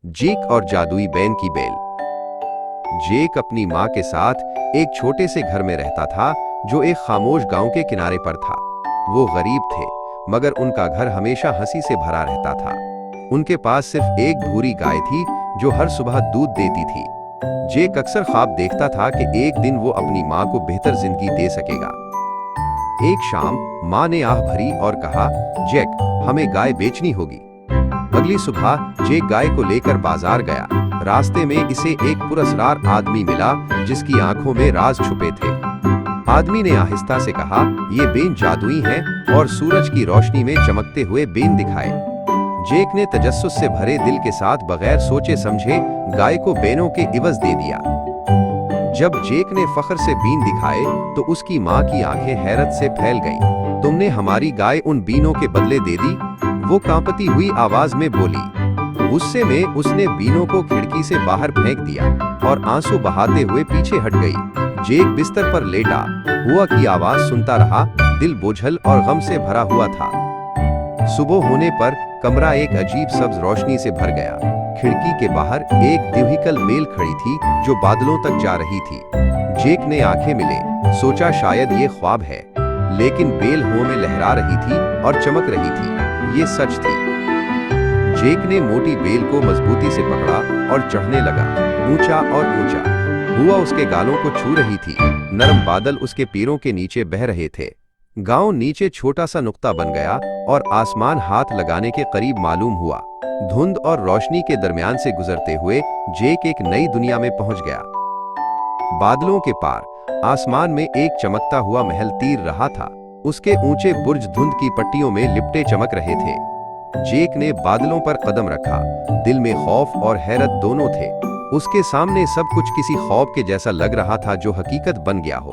जेक और जादुई बैन की बेल। जेक अपनी माँ के साथ एक छोटे से घर में रहता था जो एक खामोश गांव के किनारे पर था। वो गरीब थे, मगर उनका घर हमेशा हंसी से भरा रहता था। उनके पास सिर्फ एक भूरी गाय थी जो हर सुबह दूध देती थी। जेक अक्सर ख्वाब देखता था कि एक दिन वो अपनी माँ को बेहतर जिंदगी दे सकेगा। एक शाम माँ ने आह भरी और कहा, जेक, हमें गाय बेचनी होगी। अगली सुबह जेक गाय को लेकर बाजार गया। रास्ते में इसे एक पुरस्कार आदमी मिला जिसकी आंखों में राज छुपे थे। आदमी ने आहिस्ता से कहा, ये बेन जादुई हैं और सूरज की रोशनी में चमकते हुए बेन दिखाए। जेक ने तजस्सुस से भरे दिल के साथ बगैर सोचे समझे गाय को बेनों के इवज दे दिया। जब जेक ने फख्र से बीन दिखाए तो उसकी माँ की आंखें हैरत से फैल गईं। तुमने हमारी गाय उन बीनों के बदले दे दी? वो कांपती हुई आवाज में बोली। गुस्से में उसने बीनों को खिड़की से बाहर फेंक दिया और आंसू बहाते हुए पीछे हट गई। जेक बिस्तर पर लेटा हुआ की आवाज सुनता रहा, दिल बोझल और गम से भरा हुआ था। सुबह होने पर कमरा एक अजीब सब्ज रोशनी से भर गया। खिड़की के बाहर एक व्हीकल बेल खड़ी थी जो बादलों तक जा रही थी। जेक ने आंखें मिले, सोचा शायद ये ख्वाब है, लेकिन बेल हवा में लहरा रही थी और चमक रही थी। ये सच थी। जेक ने मोटी बेल को मजबूती से पकड़ा और चढ़ने लगा। ऊंचा और ऊंचा हुआ उसके गालों को छू रही थी। नरम बादल उसके पैरों के नीचे बह रहे थे। गांव नीचे छोटा सा नुक्ता बन गया और आसमान हाथ लगाने के करीब मालूम हुआ। धुंध और रोशनी के दरमियान से गुजरते हुए जेक एक नई दुनिया में पहुंच गया। बादलों के पार आसमान में एक चमकता हुआ महल तीर रहा था। उसके ऊंचे बुर्ज धुंध की पट्टियों में लिपटे चमक रहे थे। जेक ने बादलों पर कदम रखा। दिल में खौफ और हैरत दोनों थे। उसके सामने सब कुछ किसी ख्वाब के जैसा लग रहा था जो हकीकत बन गया हो।